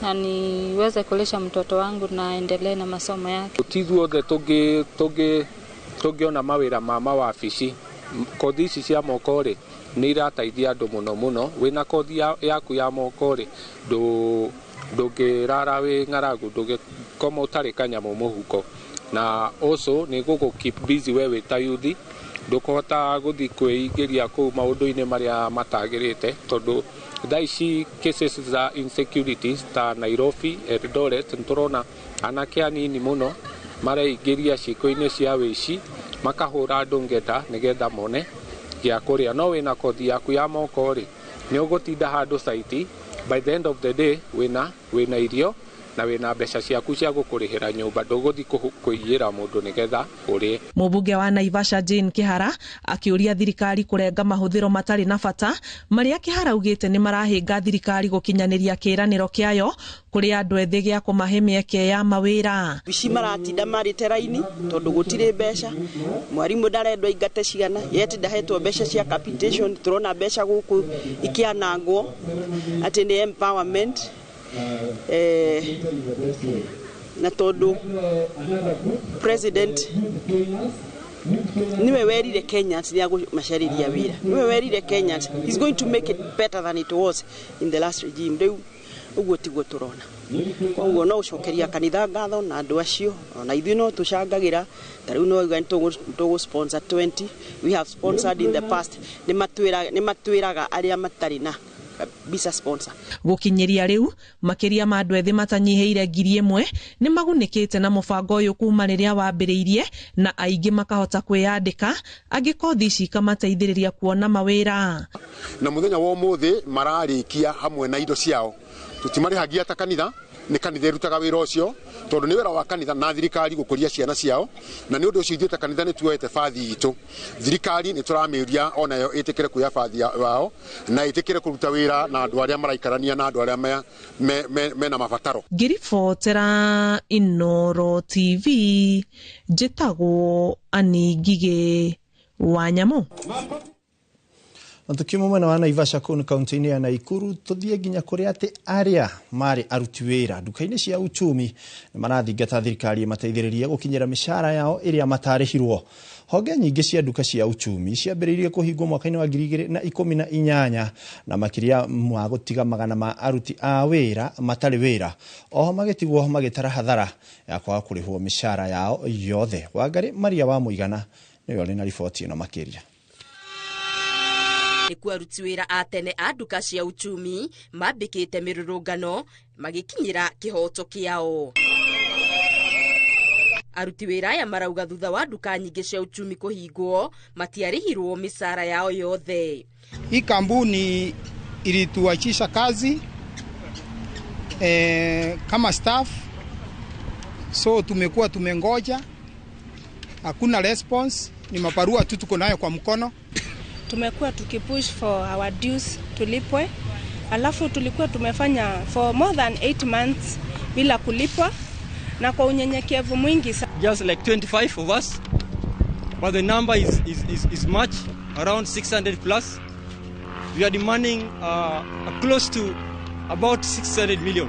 na niweze kulisha mtoto wangu na endelee na masomo yake. Tithuothe tungiona mawira ma mawabici kothi ici cia moko ri ni irateithia andu muno wina kothi yaku ya moko ri ndungirara wi ng'aragu ndungikoma utari kanyamu muhuko na also ni gugu keep busy we wita youth ndukuhota guthi kwĩingĩria kũu maũndũ-inĩ marĩa matagĩrĩte tondu thaici cases za insecurities ta Nairobi, Eldoret nturona anake anini muno mareingĩria ciĩko-inĩ cia wĩici makahũra andũ ngeta nigetha mone gĩa kũrĩa. No wĩna kothi yaku ya moko ri nĩ ũgũtinda handũ site, by the end of the day wĩna irio na wĩna mbeca ciaku cia gũkũrĩhĩra nyũmba, ndũgũthi kũiyĩra mũndũ nigetha ũrĩe. Mũmbunge wa Naivasha Jane Kihara akĩũria thirikari kũrenga mahũthĩro matarĩ na bata marĩa Kihara augĩte nĩ marahĩnga thirikari gũkinyanĩria kĩĩranĩro kĩayo kũrĩ andũ ethĩ gĩa kũmahe mĩeke ya mawĩra. Bici maratinda marĩte raini tondũ gũtirĩ mbeca, mwarimũ ndarendwo aingate ciana, yeti ndahetwo mbeca cia capitation, turona mbeca gũkũ ikĩanangwo atĩ nĩ empowerment na tondu president niwe werire Kenyans ni agũmacariria wĩra, niwe werire Kenyans he's going to make it better than it was in the last regime. Rĩu ũguo tiguo turona, koguo no ũcokeria kanitha ngatho na andũ acio ona ithuĩ no tũcangagĩra. Ta rĩu no uga tũgũ sponsor 20 we have sponsored in the past. Nĩ matwĩraga arĩa matarĩ na visa sponsor. Gũkinyĩria rĩu makĩria ma andũ ethĩ matanyihĩire 1,000 nĩ magunĩkĩte na mũbango ũyũ kuma rĩrĩa wambĩrĩirie na aingĩ makahota kwĩyandĩka, angĩ kothi ici ikamateithĩrĩria kuona mawĩra. Na mũthenya wa ũmũthĩ mararĩkia hamwe na indo ciao, tutimarĩhagia ta kanitha, nĩ kanitha irutaga wĩra ũcio tondũ nĩ wĩra wa kanitha na thirikari gũkũria ciana ciao, na nĩ ũndũ ũcio ithuĩ ta kanitha nĩ tuoete bathi itũ. Thirikari nĩ tũramĩũria onayo ĩtĩkĩre kuoya bathi wao na ĩtĩkĩre kũruta wĩra na andũ arĩa maraikarania na andũ arĩa mena mabataro. Ngiribotera Inooro TV njĩtagwo Ani Ngige Wanyamũ. Tukiuma mwena wa Naivasha kũu kaunti-inĩ ya Naikuru tuthie nginya kũrĩa atĩ arĩa marĩ aruti wĩra nduka-inĩ cia uchumi nĩ marathingata thirikari mateithĩrĩrie gũkinyĩra mĩcara yao ĩrĩa matarĩhirwo. Honge nyingĩ cia nduka cia uchumi ciambĩrĩirie kũhingwo mwaka-inĩ wa 2018 na makĩria ma gũtiga magana ma aruti a wĩra matarĩ wĩra. Oho magĩtigwo magĩtara hathara ya kwaga kũrĩhwo mĩcara yao yothe. Wangari Maria wa Mũigana nĩwe arĩ na riboti ĩno makĩria. Nĩkuo aruti wĩra a tene a nduka cia uchumi mambĩkĩte mĩrũrũngano magĩkinyĩra kĩhoto kĩao. Aruti wĩra aya marauga thutha wa nduka nyingĩ cia uchumi kũhingwo matiarĩhirwo mĩcara yao yothe. Hii kampuni ilituachisha kazi kama staff, so tumekuwa tumengoja, hakuna response, ni mabarua tu tuko nayo kwa mkono. Tumekuwa tukipush for our dues tulipwe, alafu tulikuwa tumefanya for more than 8 months bila kulipwa na kwa unyenyekevu mwingi. Just like 25 of us, but the number is much, around 600 plus. We are demanding close to about 600 million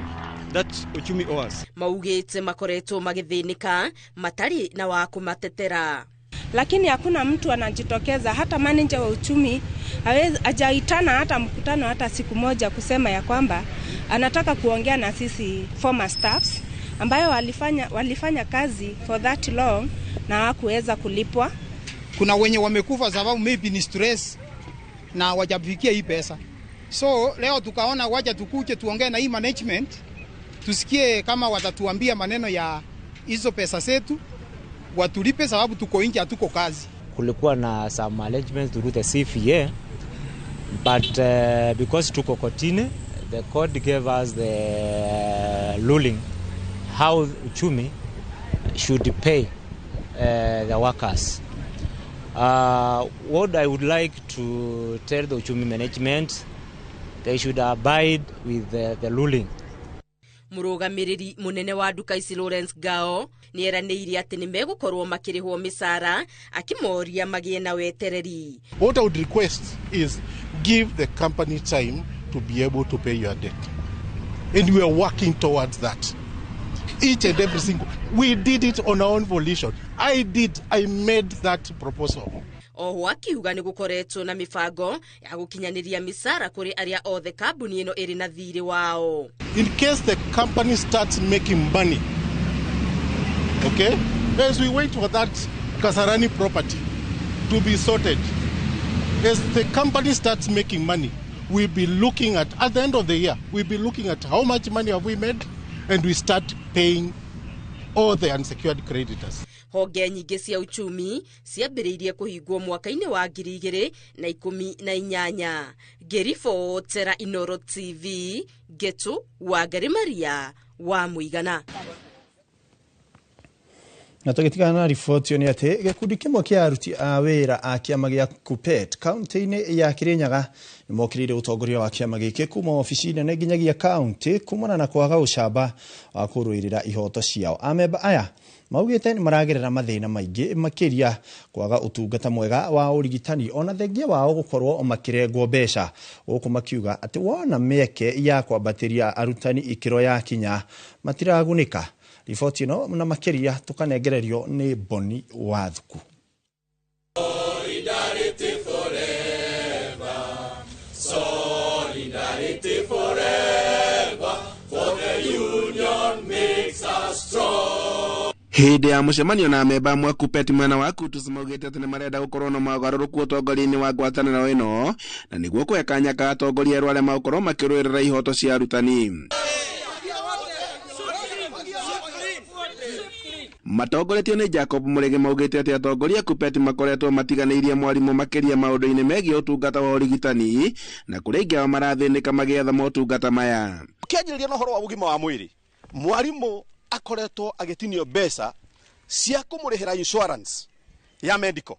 that uchumi owes. Maugĩte makoretwo magĩthĩnĩka matari na wa kũmatetera. Lakini hakuna mtu anajitokeza, hata manager wa uchumi hajaitana hata mkutano hata siku moja kusema ya kwamba anataka kuongea na sisi former staffs ambayo walifanya kazi for that long na hawakuweza kulipwa. Kuna wenye wamekufa sababu maybe ni stress na wajafikia hii pesa. So leo tukaona wacha tukuje tuongee na hii management, tusikie kama watatuambia maneno ya hizo pesa zetu, watulipe sababu tuko nje, hatuko kazi. Kulikuwa na some arrangements to do the CFA, but because tuko kotini, the court gave us the ruling how uchumi should pay the workers. What I would like to tell the uchumi management, they should abide with the ruling. Mũrũgamĩrĩri mũnene wa nduka ici Lawrence Gao nĩeranĩire atĩ nĩmegũkorwo makĩrĩhwo mĩcara, akĩmoria magĩe na wetereri. What I would request is give the company time to be able to pay your debt, and we are working towards that. Each and every single, we did it on our own volition. I made that proposal. Oho akiuga nĩgũkoretwo na mĩbango ya gũkinyanĩria mĩcara kũrĩ arĩa othe kambuni ĩno ĩrĩ na thirĩ wao. In case the company starts making money, okay, as we wait for that Kasarani property to be sorted, as the company starts making money, we'll be looking at the end of the year, we'll be looking at how much money have we made, and we start paying all the unsecured creditors. Honge nyingĩ cia uchumi ciambĩrĩirie kũhingwo mwaka-inĩ wa 2018. Ngĩribotera Inooro TV, Getu Wangari Maria wa Mũigana. Na tũgĩtigana na riboti nĩ atĩ gĩkundi kĩmwe kĩa aruti a wĩra a kĩama gĩa KUPPET kaunti-inĩ ya Kirinyaga nĩmokĩrĩire ũtongoria wa kĩama gĩkĩ kuma ofici nene nginyagia kaunti kumana na kwaga ũcamba wa kũrũĩrĩra ihoto ciao. Amemba aya maugĩte nĩ maragerera mathĩna maingĩ makĩria kwaga ũtungata mwega wa ũrigitani ona thengia wao gũkorwo makĩrengwo mbeca, gũkũ makiuga atĩ wona mĩeke ya kwambatĩria arutani ikĩro ya kinya matiragunĩka. Riboti ĩno na makĩria tũkanengererio nĩ Boni wa Thuku. Solidarity forever, solidarity forever, for the union makes us strong. Hĩndĩ ya mũcemanio na amemba amwe KUPPET mwena wa Kutus maugĩte atĩ nĩ marenda gũkorwo na mogarũrũku ũtongoria-inĩ wa ngwatanĩro ĩno na nĩguo kũhe kanya ka atongoria erũ arĩa magũkorwo makĩrũĩrĩra ihoto cia arutani. Matongoretio nĩ Jacob Mũrege maugĩte atĩ atongoria KUPPET makoretwo matiganĩirie mwarimũ makĩria maũndũ-inĩ megiĩ ũtungata wa ũrigitani na kũrĩa ingĩ marathĩnĩka magĩetha motungata maya. Kĩanjĩrĩria na ũhoro wa ũgima wa mwĩrĩ, mwarimũ akoretwo agĩtinio mbeca cia kũmũrĩhĩra insurance ya medical,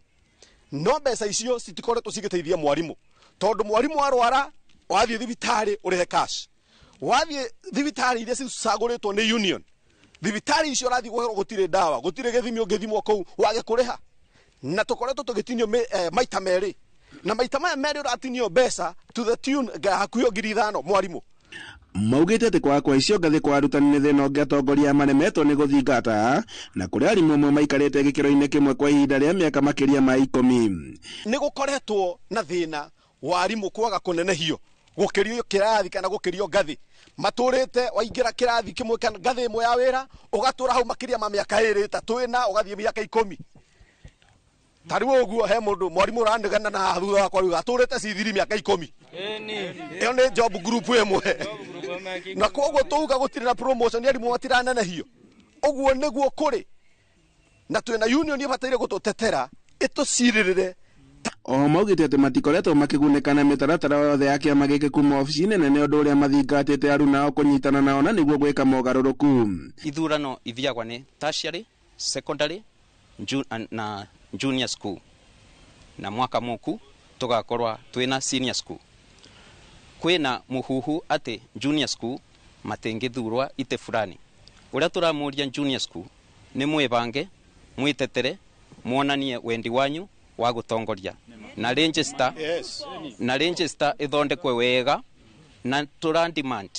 no mbeca icio citikoretwo cigĩteithia mwarimũ tondũ mwarimũ arwara wathiĩ thibitarĩ ũrĩhe cash, wathiĩ thibitarĩ iria cicagũrĩtwo nĩ union, thibitarĩ icio ũrathiĩ gũherwo gũtirĩ ndawa, gũtirĩ gĩthimi ũngĩthimwo kũu wage kũrĩha. na tukoretwo tugitinio maita meri na maita maya meri uratinio mbeca to the tune hakuyo 5,000 mwarimu. Maugite ati kwa icio ngathi kwa arutani ni thina ungi atongoria maremetwo ni guthingata na kuri arimu amwe maikarite gikiro-ini kimwe kwa ihinda ria miaka makiria ma 10. Ni gukoretwo na thina wa arimu kwaga kunenehio gukirio kirathi kana gukirio ngathi maturite waingira kirathi kimwe kana ngathi imwe ya wira ugatura hau makiria ma miaka 2 3 na ugathie miaka 10. Tariwo uguo he mundu mwarimu urandegana na thutha wakwa riu aturite cithiri miaka 10. Iyo ni job group imwe na koguo tuuga gutire na promotion arimu matiranenehio uguo niguo kuri na twina union ibataire gututetera ituciririre. Maugite ati matikoretwo makigunikana mitaratara yothe ya kiama giki kuma ofici-ini nene undu uria mathingatite aruna ao kunyitana nao na niguo gwika mogaruruku. Ithurano ithiagwa ni tertiary, secondary na junior school, na mwaka muku tugakorwa twina senior school. Kwina muhuhu ati junior school matingithurwa ite fulani. Uria turamuria junior school ni mwibange mwitetere muonanie wendi wanyu wa gutongoria na register ithondekwe wega na turandemand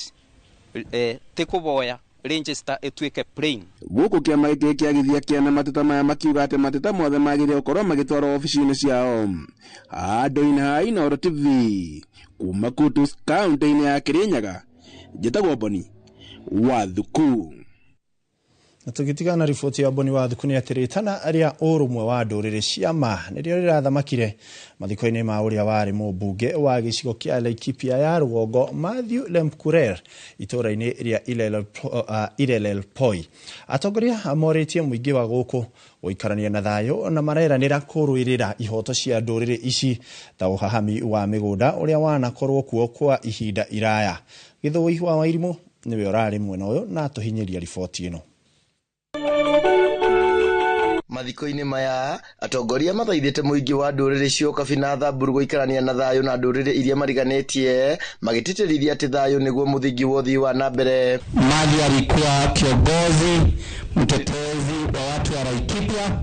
tikuboya register etwike plain. Guku kiama giki kiagithia kiana mateta maya makiuga ati mateta mothe magire gukorwo magitwarwo ofici-ini ciao. Andu-ini ha Inooro TV kuma Kutus kaunti-ini ya Kirinyaga, njitagwo Boni Wathuku. Na tugitigana riboti ya Boni Wathuku ni atiri tana aria urumwe wa ndurire ciama nirio rirathamakire mathiko-ini ma uria wari mubunge wa gicigo kia Laikipia ya Rugongo Matthew Lemkurer itura-ini ria Ilelelpoi. Atongoria amoritie muingi wa guku guikarania na thayo na mareranira kuruirira ihoto cia ndurire ici ta uhahami wa migunda uria wanakorwo kuo kwa ihinda iraya. Githui wa Wairimu niwe urari mwena uyu na tuhinyiria riboti ino. Mathiko-ini maya atongoria mathaithite muingi wa ndurire cio kabina Thamburu guikarania na thayo na ndurire iria mariganitie magititirithia ati thayo niguo muthingi wa uthii wa na mbere. Maji alikuwa kiongozi mtetezi wa watu wa Laikipia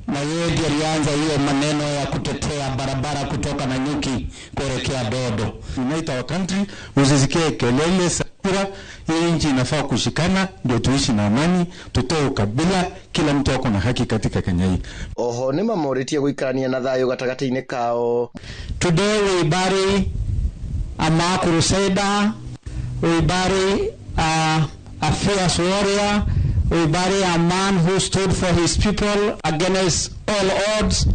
na yeye ndiye alianza hiyo maneno ya kutetea barabara kutoka Nanyuki kuelekea Dodo. Unite our country, usisikie kelele sakura, hii nchi inafaa kushikana ndio tuishi na amani, tutoe ukabila, kila mtu ako na haki katika Kenya hii. Oho ni mamoritie guikarania na thayo gatagati-ini kao. Today we bury a Mark Crusader, we bury a fierce warrior, we bury a man who stood for his people against all odds,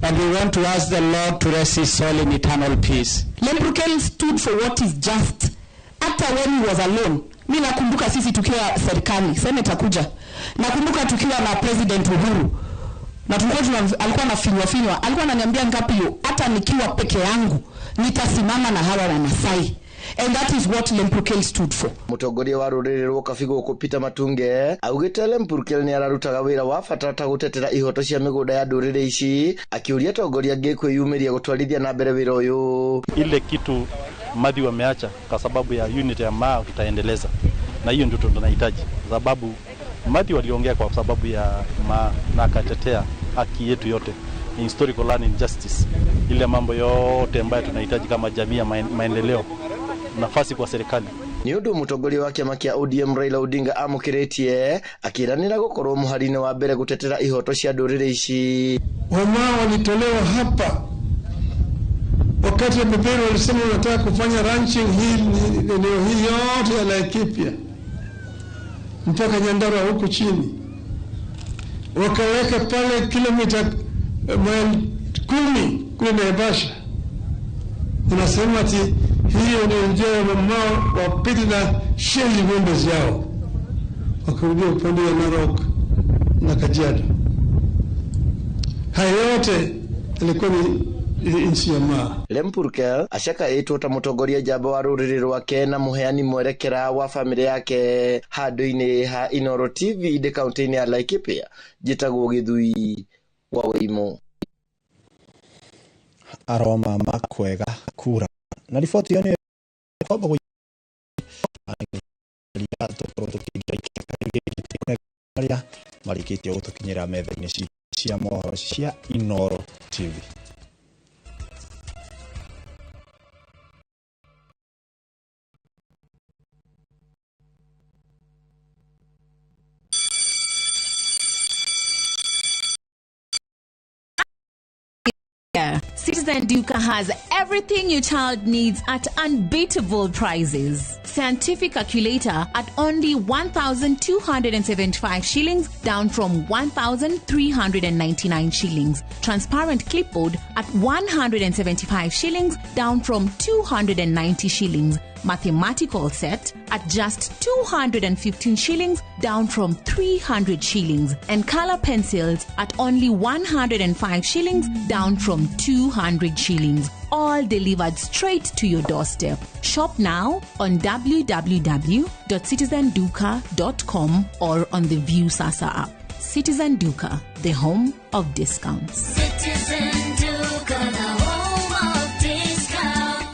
and we want to ask the Lord to rest his soul in eternal peace. Lemprukeli stood for what is just. Hata when he was alone. Mimi nakumbuka sisi tukiwa serikali, Senator kuja. Nakumbuka tukiwa na President Uhuru. Na tulikuwa alikuwa anafinywa. Alikuwa ananiambia ngapi hiyo, hata nikiwa peke yangu nitasimama na hawa Wamasai. And that is what Lemprukeli stood for. Mutongoria wa ruriri rwo Kabigo Kupita Matunge augite Lemprukeli ni ararutaga wira wa bata ta gutetera ihoto cia migunda ya ndurire ici, akiuria atongoria angi kwiyumiria gutwarithia na mbere wira uyu. Ile kitu Matthew ameacha kwa sababu ya unity ya Maa tutaendeleza, na hiyo ndio tunahitaji, sababu Matthew aliongea kwa sababu ya Maa na akatetea haki yetu yote, historical land injustice, ile mambo yote ambayo tunahitaji kama jamii ya maendeleo, nafasi kwa serikali. Ni undu mutongoria wa kiama kia ODM Raila Odinga amukiritie akiranira gukorwo muharine wa mbere gutetera ihoto cia ndurire ici. Wamaa walitolewa hapa wakati wa Mbere walisema wanataka kufanya ranching hii eneo hii yote ya Laikipia mpaka Nyandarua huku chini, wakaweka pale kilomita 10 kule Naivasha. Unasema ati hiyo ni njia ya mamao wapiti na sheli ng'ombe zao wakarudia upande wa Narok na Kajiado. Hayo yote ilikuwa ni inchi ya Maa. Lemprukeli ashaka etwo ta mutongoria jamba wa ruriri rwake na muheani mwerekera wa family yake handu-ini ha Inooro TV de kaunti-ini ya Laikipia, jitagwo Githui wa Wairimu. Aroma makwega kura na riboti yo ni kwamba marikitio gutukinyira metha-ini cia mohoro cia Inoro TV. Citizen Duka has everything your child needs at unbeatable prices. Scientific calculator at only 1,275 shillings, down from 1,399 shillings. Transparent clipboard at 175 shillings, down from 290 shillings. Mathematical set at just 215 shillings, down from 300 shillings. And color pencils at only 105 shillings, down from 200 shillings. All delivered straight to your doorstep. Shop now on www.citizenduka.com or on the View Sasa app. Citizen Duka, the home of discounts. Citizen Duka, the home of discounts.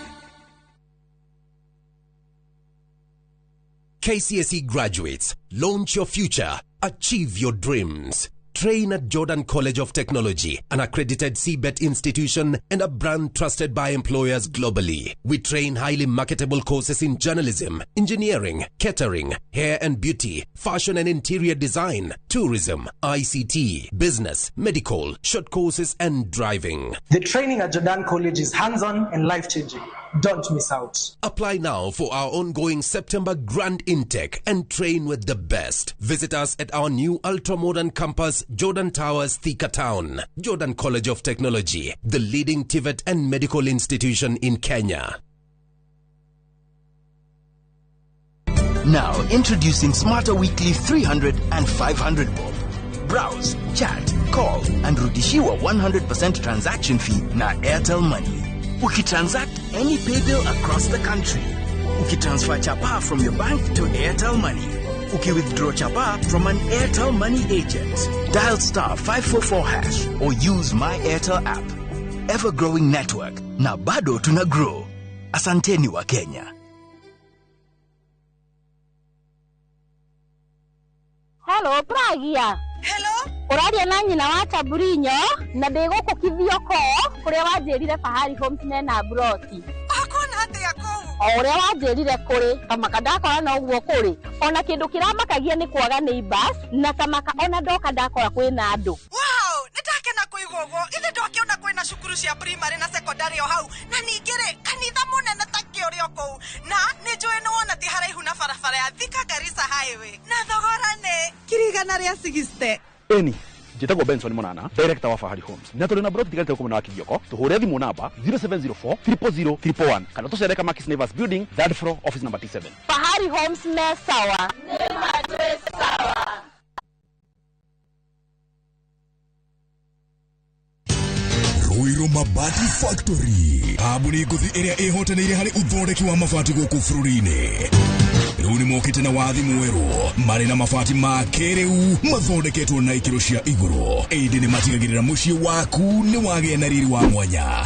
KCSE graduates, launch your future, achieve your dreams. Train at Jordan College of Technology, an accredited CBET institution and a brand trusted by employers globally. We train highly marketable courses in journalism, engineering, catering, hair and beauty, fashion and interior design, tourism, ICT, business, medical, short courses and driving. The training at Jordan College is hands-on and life-changing. Don't miss out. Apply now for our ongoing September Grand Intake and train with the best. Visit us at our new ultra-modern campus, Jordan Towers, Thika Town. Jordan College of Technology, the leading TVET and medical institution in Kenya. Now introducing Smarter Weekly 300 and 500 bob. Browse, chat, call and rudishiwa 100% transaction fee na Airtel Money. Ukitransact any pay bill across the country. Ukitransfer chapa from your bank to Airtel Money. Ukiwithdraw chapa from an Airtel Money agent. Dial *544# or use My Airtel app. Ever growing network. Na bado tuna grow. Asanteni wa Kenya. Hello, Pragia. Hello? Uradia na nyina wa Taburinyo na ndiguko kithioko kuria wanjirire Fahari Homes na Broti. Akona ate yako. Uria wanjirire kuri kamaka ndakora na uguo kuri ona kindu kiramakagia ni kwaga neighbors na kamaka ona ndoka ndakora kwina andu. Wow, nitakena kuigugo ithe ndokiona kwina cukuru cia primary na secondary o hau na ningire kanitha munene takio rioko na nijoe no ona ti haraihu na barabara ya Thika Garissa highway na thogora ne kirigana ria 60. Eni Jitagwo Benson Monana, director wa Fahari Homes. Na tuli na Broti tigalite huko na Kivyoko. Tuhure thimu namba 0704 000 301. Kana tucereka Makis Nevers Building, third floor, office number T7. Fahari Homes me sawa. Nema twe sawa. Ruiru Mabati Factory. Abuni nguthi iria ihotanire hari uthondeki wa mabati guku bururi-ini. Rĩu nĩ mokĩte na wathi mwerũ marĩ na mabati ma kĩrĩu mathondeketwo na ikĩro cia igũrũ. Ĩndĩ nĩ matigagĩrĩra mũciĩ waku nĩ wagĩa na riri wa mwanya.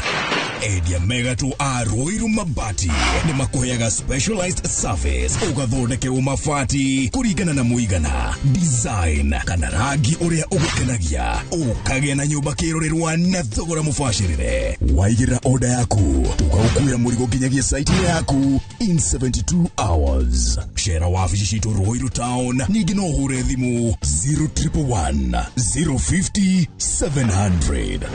Endia megatũ a Ruiru Mabati nĩ makũheaga specialized service ũgathondekerwo mabati kũringana na mũigana, design kana rangi ũrĩa ũgũkenagia, ũkagĩa na nyũmba kĩrorerwa na thogora mũbacĩrĩre. Waigĩra order yaku ũgaukuĩra mũrigo nginyagia site yaku in 72 hours. Share wabici citũ Ruiru Town. Ningĩ no ũhũre thimũ 0111 050 700.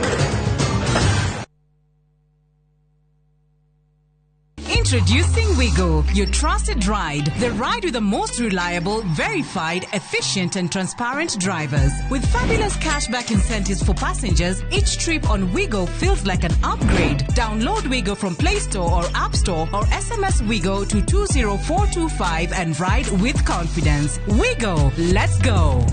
Introducing Wigo, your trusted ride. The ride with the most reliable, verified, efficient and transparent drivers. With fabulous cashback incentives for passengers, each trip on Wigo feels like an upgrade. Download Wigo from Play Store or App Store or SMS Wigo to 20425 and ride with confidence. Wigo, let's go.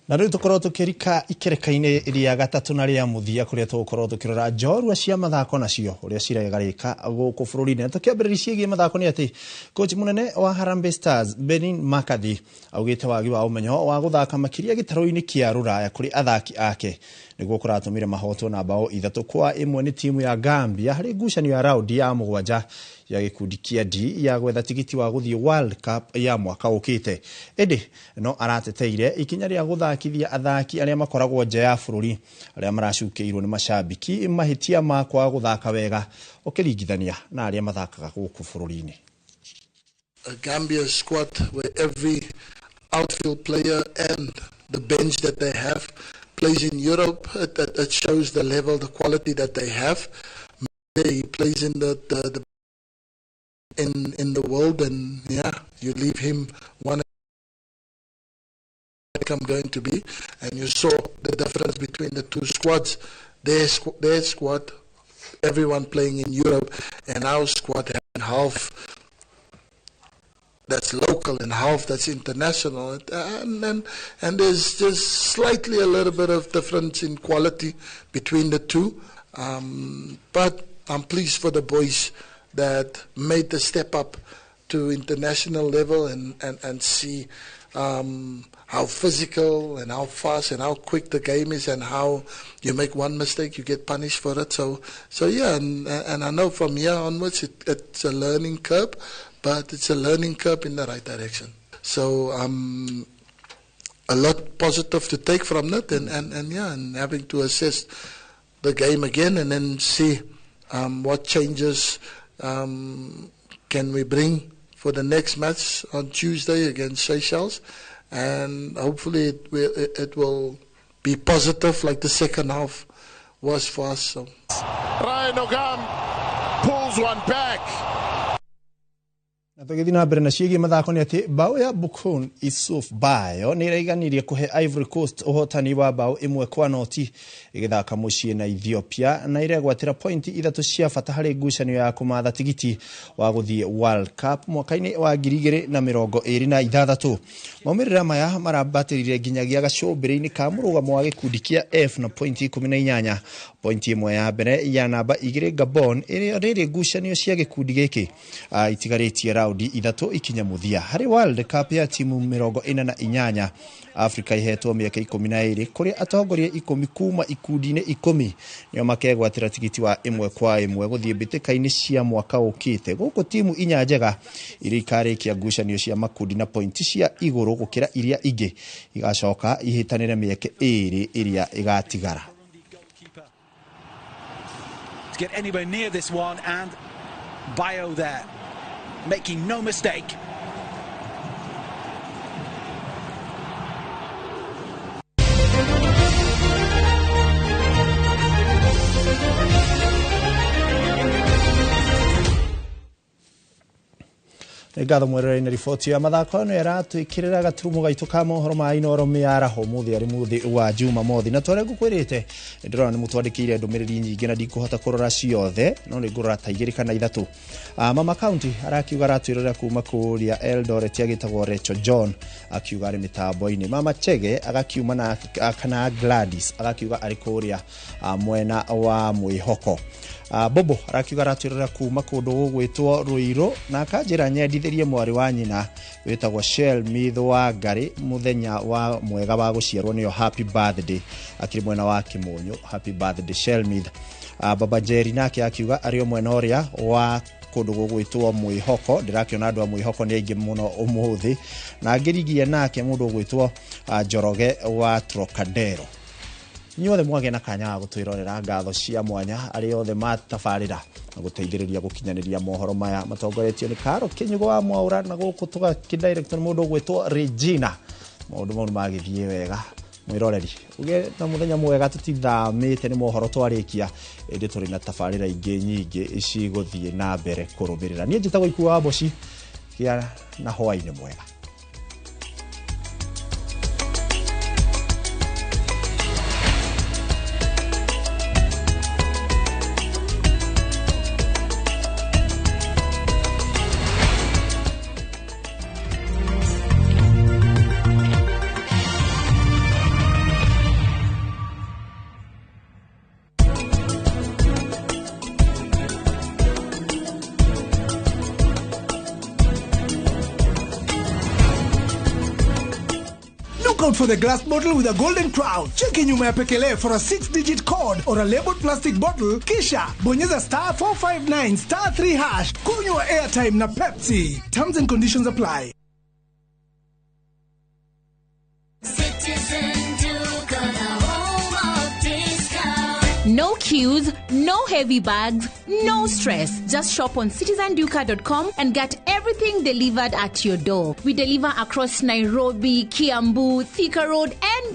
Na rĩu tũkorwo tũkĩrika ikereka-inĩ rĩa gatatũ na rĩa mũthia kũrĩa tũgũkorwo tũkĩrora njorua cia mathako nacio ũrĩa ciregarĩka gũkũ bũrũri-inĩ. Na tũkĩambĩrĩria ciĩgiĩ mathako nĩ atĩ coach mũnene wa Harambee Stars Benin McCarthy augĩte wagi wa ũmenyo wa gũthaka makĩria gĩtarũ-inĩ kĩa Rũraya kũrĩ athaki ake nĩguo kũratũmire mahotwo na bao 3-1 nĩ timu ya Gambia harĩ ngucanio ya raundi ya 7 ya gĩkundi kĩa D ya gwetha tigiti wa gũthiĩ World Cup ya mwaka ũkĩte. Ĩndĩ no arateteire ikinya rĩa gũthakithia athaki arĩa makoragwo nja ya bũrũri arĩa maracukĩirwo nĩ macambiki mahĩtia ma kwaga gũthaka wega ũkĩringithania na arĩa mathakaga gũkũ bũrũri-inĩ. A Gambia squad where every outfield player and the bench that they have plays in Europe. It shows the level, the quality that they have. He plays in the world, and yeah, you leave him one. I'm going to be, and you saw the difference between the two squads. Their squad, everyone playing in Europe, and our squad had half that's local and half that's international, and there's just slightly a little bit of difference in quality between the two, but I'm pleased for the boys that made the step up to international level and see how physical and how fast and how quick the game is, and how you make one mistake, you get punished for it. So yeah, and I know from here onwards it's a learning curve, but it's a learning curve in the right direction. So a lot positive to take from that, and having to assess the game again and then see what changes can we bring for the next match on Tuesday against Seychelles, and hopefully it will be positive like the second half was for us. So. Ryan Ogam pulls one back. Na tũgĩthiĩ na mbere na ciĩgiĩ mathako nĩ atĩ bao ya Bukun Issouf Bayo nĩ ĩraiganirie kũhe Ivory Coast ũhotani wa bao 1-0 ĩgĩthaka mũciĩ na Ethiopia, na ĩregwatĩra pointi 3 cia bata harĩ ngucanio ya kũmatha tigiti wa gũthiĩ World Cup mwaka-inĩ wa 2026. Maumĩrĩra maya marambatĩrire nginyagia gacũmbĩrĩ-inĩ ka mũrũgamo wa gĩkundi kĩa F na pointi 18, pointi ĩmwe ya mbere ya namba 2 Gabon ĩrĩa rĩrĩ ngucanio cia gĩkundi gĩkĩ itigarĩtie raundi 3 ikinya mũthia. Harĩ World Cup ya timu 48 Africa ihetwo mĩaka 12 kũrĩ atongoria 10 kuma ikundi-inĩ 10 nĩo makegwatĩra tigiti wa 1-1 gũthiĩ mbĩtĩka-inĩ cia mwaka ũkĩte. Gũkũ timu 4 njega iria ikarĩkia ngucanio cia makundi na pointi cia igũrũ gũkĩra iria ingĩ igacoka ihĩtanĩre mĩeke 2 iria igatigara. To get anywhere near this one, and Bayo there making no mistake. Ngatho mwerere-inĩ riboti ya mathako no ĩratwĩkĩrĩra gaturumo gaitũ ka mohoro ma Inoro mĩaraho mũthĩ arĩ mũthĩ wa Jumamothi, na twarĩa ngũkwĩrĩte ndĩrona nĩ mũtwandĩkĩire ndũmĩrĩri nyingĩ na ndikũhota kũrora ciothe, no nĩ ngũrora ta 2 kana 3. Mama County arakiuga ratwĩrora kuma kũrĩa Eldoret agĩtagwo Rachel John akiuga arĩ mĩtambo-inĩ. Mama Chege agakiuma na kana Gladys agakiuga arĩ kũrĩa mwena wa Mwĩhoko. Bobo arakiuga ratwĩrora kuma kũndũ gũgwĩtwo Ruiru na akanjĩra nyendithĩrie mwarĩ wa nyina wĩtagwo Shell Mitho wa Ngari mũthenya wa mwega wa gũciarwo nĩyo happy birthday akiri mwena wa Kĩmũnyũ. Happy birthday Shell Mitho. Baba Jerry nake akiuga arĩ mwena ũrĩa wa kũndũ gũgwĩtwo Mwĩhoko. Ndĩrakĩona andũ a Mwĩhoko nĩ aingĩ mũno ũmũthĩ, na ngĩrigie nake mũndũ ũgwĩtwo Njoroge wa Trocadero. Nyuothe mwage na kanya ga gũtwĩrorera, ngatho cia mwanya arĩ othe matabarĩra na gũteithĩrĩria gũkinyanĩria mohoro maya matongoretio nĩ Karo Kĩnyugo wa Mwaura, na gũkũ tũgakĩdirector mũndũ ũgwĩtwo Regina. Maũndũ mau magĩthiĩ wega mwĩroreri, uge na mũthenya mwega, tũtithamĩte nĩ mohoro twarĩkia, ĩndĩ tũrĩ na tabarĩra ingĩ nyingĩ cigũthiĩ na mbere kũrũmĩrĩra. Niĩ njĩtagwo Ikuwa wa Boci, gĩa na hwaĩ-inĩ mwega. Look out for the glass bottle with a golden crown. Check in nyuma ya pekele for a 6-digit code or a labeled plastic bottle. Kisha bonyeza *459 *3#. Kunywa airtime na Pepsi. Terms and conditions apply. Citizen Duke, home of discount. No queues, no heavy bags, no stress. Just shop on citizenduka.com and get everything delivered at your door. We deliver across Nairobi, Kiambu, Thika Road, and